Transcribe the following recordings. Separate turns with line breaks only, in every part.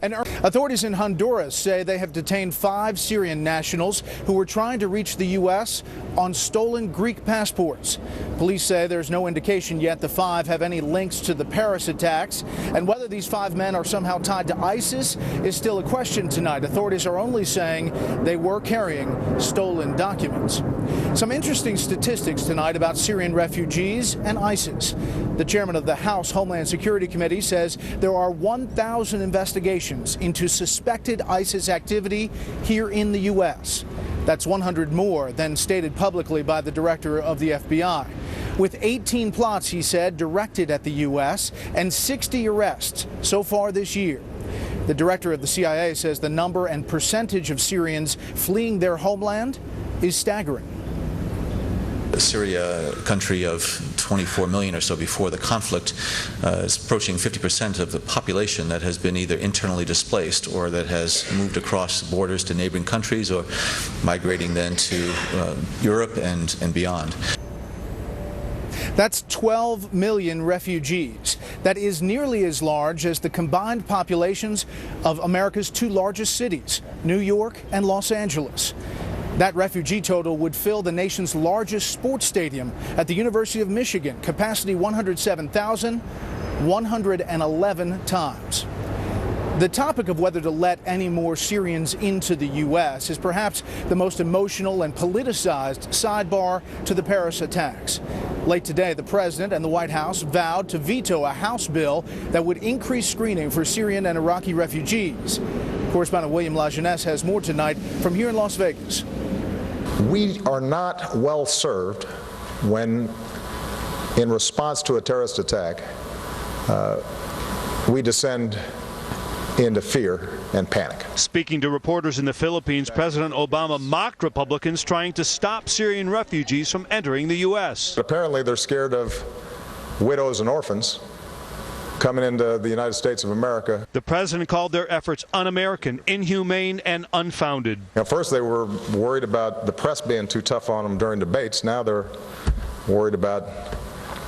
And authorities in Honduras say they have detained 5 Syrian nationals who were trying to reach the U.S. on stolen Greek passports. Police say there's no indication yet the 5 have any links to the Paris attacks, and whether these 5 men are somehow tied to ISIS is still a question tonight. Authorities are only saying they were carrying stolen documents. Some interesting statistics tonight about Syrian refugees and ISIS. The chairman of the House Homeland Security Committee says there are 1,000 investigations into suspected ISIS activity here in the U.S. That's 100 more than stated publicly by the director of the FBI. With 18 plots, he said, directed at the U.S. and 60 arrests so far this year. The director of the CIA says the number and percentage of Syrians fleeing their homeland is staggering.
Syria, a country of 24 million or so before the conflict, is approaching 50% of the population that has been either internally displaced or that has moved across borders to neighboring countries or migrating then to Europe and beyond.
That's 12 million refugees. That is nearly as large as the combined populations of America's 2 largest cities, New York and Los Angeles. That refugee total would fill the nation's largest sports stadium at the University of Michigan, capacity 107,111 times. The topic of whether to let any more Syrians into the U.S. is perhaps the most emotional and politicized sidebar to the Paris attacks. Late today, the president and the White House vowed to veto a House bill that would increase screening for Syrian and Iraqi refugees. Correspondent William LaJeunesse has more tonight from here in Las Vegas.
We are not well served when, in response to a terrorist attack, we descend into fear and panic.
Speaking to reporters in the Philippines, President Obama mocked Republicans trying to stop Syrian refugees from entering the U.S.
Apparently, they're scared of widows and orphans coming into the United States of America.
The president called their efforts un-American, inhumane, and unfounded.
Now, first they were worried about the press being too tough on them during debates. Now they're worried about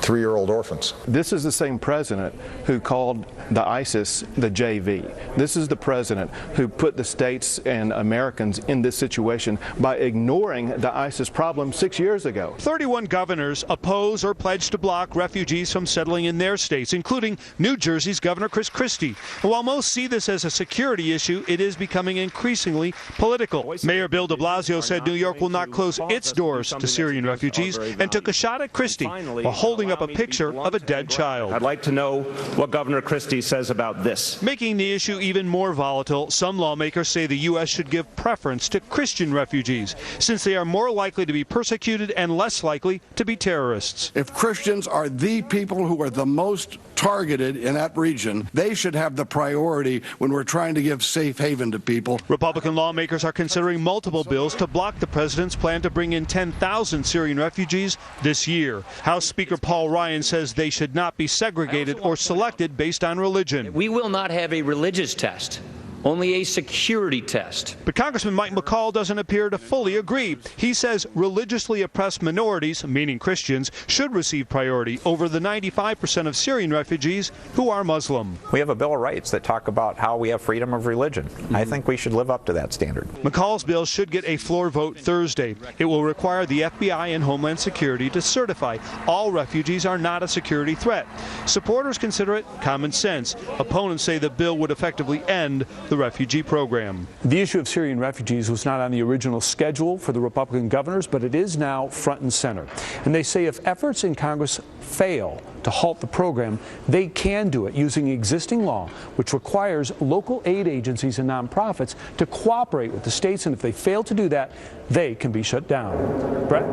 3-year-old orphans.
This is the same president who called the ISIS the JV. This is the president who put the states and Americans in this situation by ignoring the ISIS problem 6 years ago.
31 governors oppose or pledge to block refugees from settling in their states, including New Jersey's Governor Chris Christie. And while most see this as a security issue, it is becoming increasingly political. Mayor Bill de Blasio said New York will not close its doors to Syrian refugees and took a shot at Christie while holding up a picture of a dead child.
I'd like to know what Governor Christie says about this.
Making the issue even more volatile, some lawmakers say the U.S. should give preference to Christian refugees, since they are more likely to be persecuted and less likely to be terrorists.
If Christians are the people who are the most targeted in that region, they should have the priority when we're trying to give safe haven to people.
Republican lawmakers are considering multiple bills to block the president's plan to bring in 10,000 Syrian refugees this year. House Speaker Paul Ryan says they should not be segregated or selected based on religion.
We will not have a religious test, only a security test.
But Congressman Mike McCall doesn't appear to fully agree. He says religiously oppressed minorities, meaning Christians, should receive priority over the 95% of Syrian refugees who are Muslim.
We have a Bill of Rights that talk about how we have freedom of religion. I think we should live up to that standard.
McCall's bill should get a floor vote Thursday. It will require the FBI and Homeland Security to certify all refugees are not a security threat. Supporters consider it common sense. Opponents say the bill would effectively end the refugee program.
The issue of Syrian refugees was not on the original schedule for the Republican governors, but it is now front and center. And they say if efforts in Congress fail to halt the program, they can do it using existing law, which requires local aid agencies and nonprofits to cooperate with the states, and if they fail to do that, they can be shut down. Brett?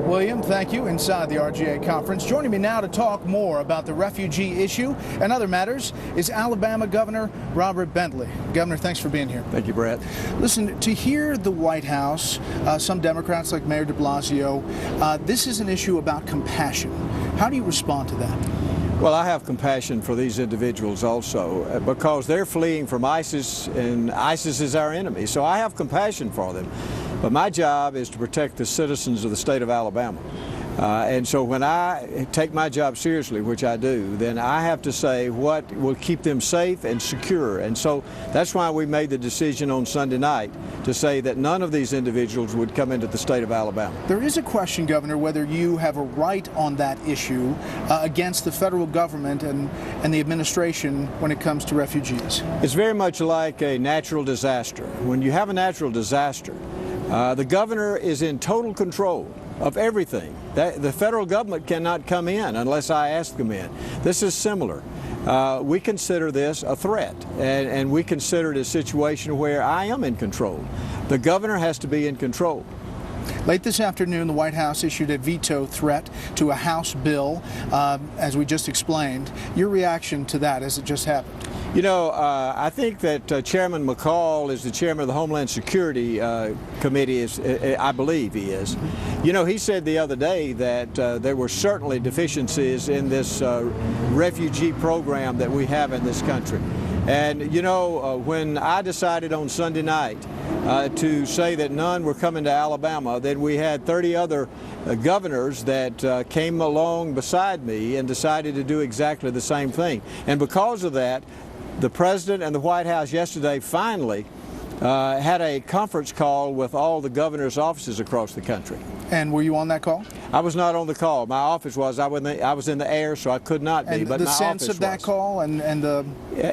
William, thank you. Inside the RGA conference. Joining me now to talk more about the refugee issue and other matters is Alabama Governor Robert Bentley. Governor, thanks for being here.
Thank you, Brett.
Listen, to hear the White House, some Democrats like Mayor de Blasio, this is an issue about compassion. How do you respond to that?
Well, I have compassion for these individuals also because they're fleeing from ISIS, and ISIS is our enemy. So I have compassion for them. But my job is to protect the citizens of the state of Alabama. And so when I take my job seriously, which I do, then I have to say what will keep them safe and secure. And so that's why we made the decision on Sunday night to say that none of these individuals would come into the state of Alabama.
There is a question, Governor, whether you have a right on that issue against the federal government and the administration when it comes to refugees.
It's very much like a natural disaster. When you have a natural disaster, the governor is in total control of everything. The federal government cannot come in unless I ask them in. This is similar. We consider this a threat, and we consider it a situation where I am in control. The governor has to be in control.
Late this afternoon, the White House issued a veto threat to a House bill, as we just explained. Your reaction to that as it just happened?
You know, I think that Chairman McCall is the chairman of the Homeland Security Committee, I believe he is. You know, he said the other day that there were certainly deficiencies in this refugee program that we have in this country. And, you know, when I decided on Sunday night to say that none were coming to Alabama, then we had 30 other governors that came along beside me and decided to do exactly the same thing. And because of that, the President and the White House yesterday finally had a conference call with all the governor's offices across the country.
And were you on that call?
I was not on the call. My office was. I was in the air, so I could not be.
And
but
the
my
sense
office
of that
was.
Call and the...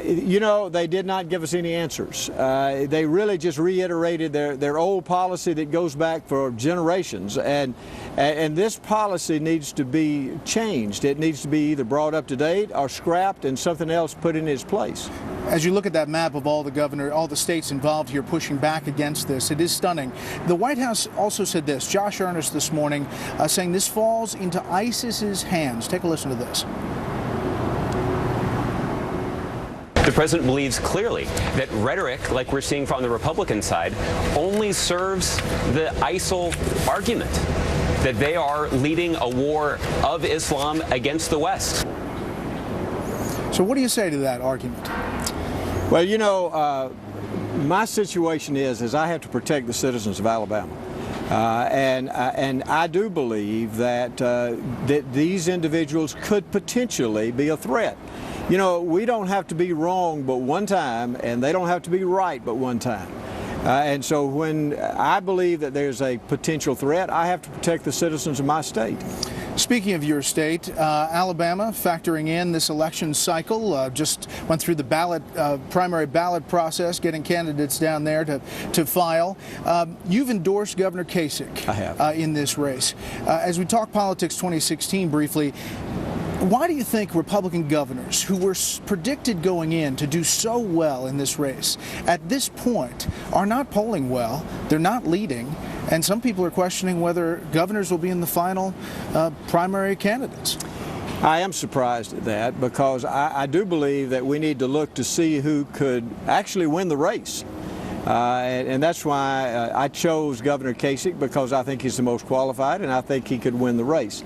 You know, they did not give us any answers. They really just reiterated their old policy that goes back for generations. And this policy needs to be changed. It needs to be either brought up to date or scrapped and something else put in its place.
As you look at that map of all the states involved here pushing back against this, it is stunning. The White House also said this. Josh Earnest this morning saying this falls into ISIS's hands. Take a listen to this.
The president believes clearly that rhetoric, like we're seeing from the Republican side, only serves the ISIL argument, that they are leading a war of Islam against the West.
So what do you say to that argument?
Well, you know, my situation is I have to protect the citizens of Alabama. And I do believe that these individuals could potentially be a threat. You know, we don't have to be wrong but one time, and they don't have to be right but one time. And so when I believe that there's a potential threat, I have to protect the citizens of my state.
Speaking of your state, Alabama, factoring in this election cycle, just went through the primary ballot process, getting candidates down there to file. You've endorsed Governor Kasich
I have.
In this race. As we talk politics 2016 briefly, why do you think Republican governors who were predicted going in to do so well in this race at this point are not polling well, they're not leading, and some people are questioning whether governors will be in the final primary candidates?
I am surprised at that because I do believe that we need to look to see who could actually win the race. And that's why I chose Governor Kasich, because I think he's the most qualified and I think he could win the race.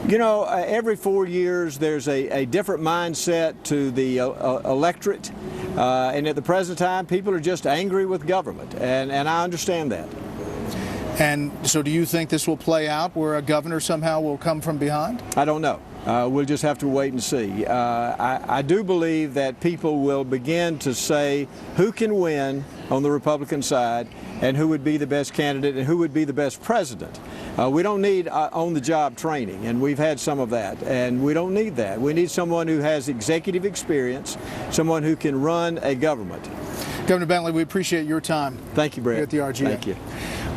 You know, every 4 years there's a different mindset to the electorate, and at the present time people are just angry with government, and I understand that.
And so do you think this will play out where a governor somehow will come from behind?
I don't know. We'll just have to wait and see. I do believe that people will begin to say who can win on the Republican side and who would be the best candidate and who would be the best president. We don't need on-the-job training, and we've had some of that, and we don't need that. We need someone who has executive experience, someone who can run a government.
Governor Bentley, we appreciate your time.
Thank you, Brett.
Here at the RGA.
Thank you.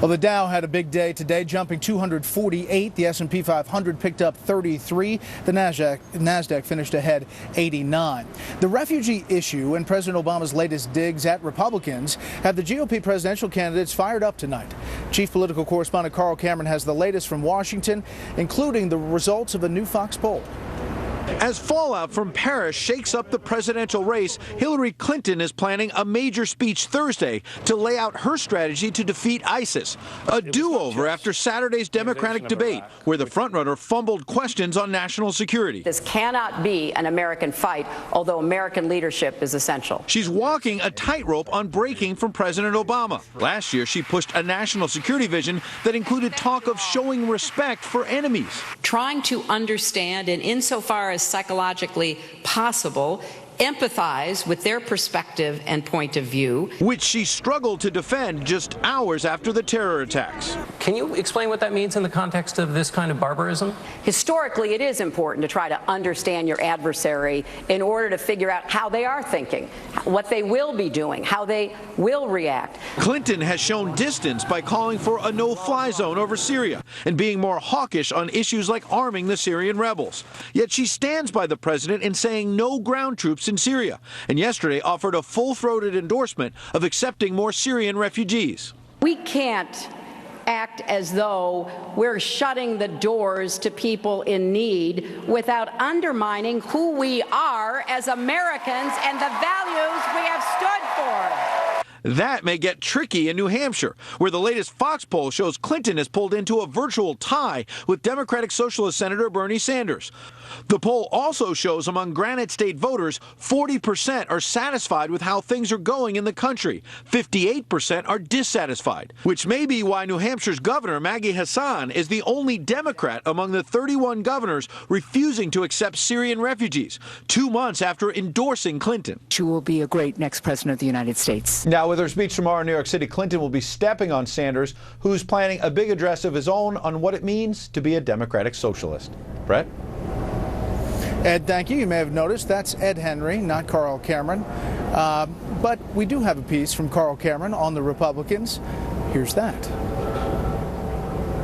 Well, the Dow had a big day today, jumping 248. The S&P 500 picked up 33. The NASDAQ finished ahead 89. The refugee issue and President Obama's latest digs at Republicans have the GOP presidential candidates fired up tonight. Chief political correspondent Carl Cameron has the latest from Washington, including the results of a new Fox poll.
As fallout from Paris shakes up the presidential race, Hillary Clinton is planning a major speech Thursday to lay out her strategy to defeat ISIS. A do-over after Saturday's Democratic debate, where the frontrunner fumbled questions on national security.
This cannot be an American fight, although American leadership is essential.
She's walking a tightrope on breaking from President Obama. Last year, she pushed a national security vision that included talk of showing respect for enemies.
Trying to understand, and insofar as psychologically possible, empathize with their perspective and point of view.
Which she struggled to defend just hours after the terror attacks.
Can you explain what that means in the context of this kind of barbarism?
Historically, it is important to try to understand your adversary in order to figure out how they are thinking, what they will be doing, how they will react.
Clinton has shown distance by calling for a no-fly zone over Syria and being more hawkish on issues like arming the Syrian rebels. Yet she stands by the president in saying no ground troops in Syria, and yesterday offered a full-throated endorsement of accepting more Syrian refugees.
We can't act as though we're shutting the doors to people in need without undermining who we are as Americans and the values we have stood for.
That may get tricky in New Hampshire, where the latest Fox poll shows Clinton has pulled into a virtual tie with Democratic Socialist Senator Bernie Sanders. The poll also shows among Granite State voters, 40% are satisfied with how things are going in the country. 58% are dissatisfied, which may be why New Hampshire's governor, Maggie Hassan, is the only Democrat among the 31 governors refusing to accept Syrian refugees, 2 months after endorsing Clinton.
She will be a great next president of the United States.
Now, with her speech tomorrow in New York City, Clinton will be stepping on Sanders, who's planning a big address of his own on what it means to be a Democratic socialist. Brett?
Ed, thank you. You may have noticed that's Ed Henry, not Carl Cameron. But we do have a piece from Carl Cameron on the Republicans. Here's that.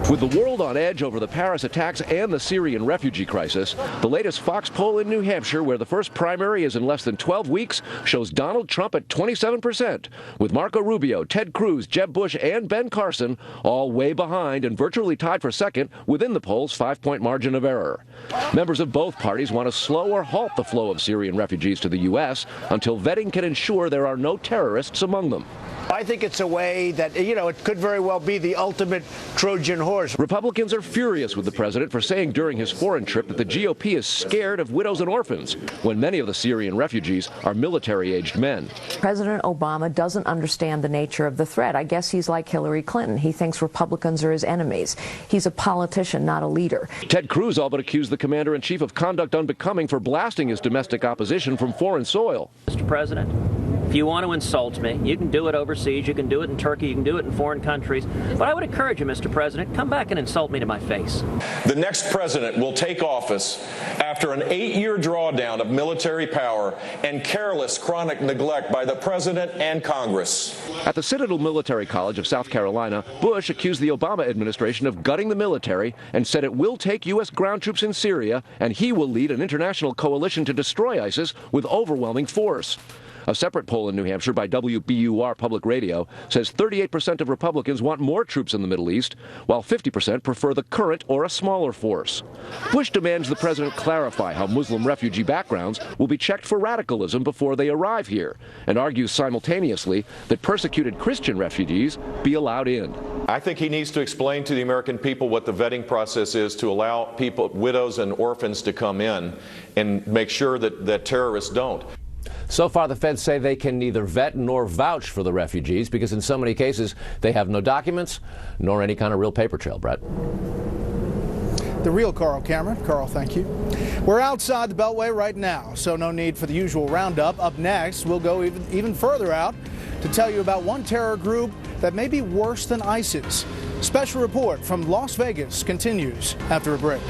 With the world on edge over the Paris attacks and the Syrian refugee crisis, the latest Fox poll in New Hampshire, where the first primary is in less than 12 weeks, shows Donald Trump at 27%, with Marco Rubio, Ted Cruz, Jeb Bush, and Ben Carson all way behind and virtually tied for second within the poll's 5-point margin of error. Members of both parties want to slow or halt the flow of Syrian refugees to the U.S. until vetting can ensure there are no terrorists among them.
I think it's a way that, it could very well be the ultimate Trojan horse.
Republicans are furious with the president for saying during his foreign trip that the GOP is scared of widows and orphans, when many of the Syrian refugees are military-aged men.
President Obama doesn't understand the nature of the threat. I guess he's like Hillary Clinton. He thinks Republicans are his enemies. He's a politician, not a leader.
Ted Cruz all but accused the commander-in-chief of conduct unbecoming for blasting his domestic opposition from foreign soil.
Mr. President, if you want to insult me, you can do it overseas, you can do it in Turkey, you can do it in foreign countries. But I would encourage you, Mr. President, come back and insult me to my face.
The next president will take office after an 8-year drawdown of military power and careless chronic neglect by the president and Congress.
At the Citadel Military College of South Carolina, Bush accused the Obama administration of gutting the military and said it will take U.S. ground troops in Syria and he will lead an international coalition to destroy ISIS with overwhelming force. A separate poll in New Hampshire by WBUR Public Radio says 38% of Republicans want more troops in the Middle East, while 50% prefer the current or a smaller force. Bush demands the president clarify how Muslim refugee backgrounds will be checked for radicalism before they arrive here, and argues simultaneously that persecuted Christian refugees be allowed in.
I think he needs to explain to the American people what the vetting process is to allow people, widows and orphans, to come in and make sure that terrorists don't.
So far, the feds say they can neither vet nor vouch for the refugees because in so many cases they have no documents nor any kind of real paper trail, Brett.
The real Carl Cameron. Carl, thank you. We're outside the Beltway right now, so no need for the usual roundup. Up next, we'll go even further out to tell you about one terror group that may be worse than ISIS. Special report from Las Vegas continues after a break.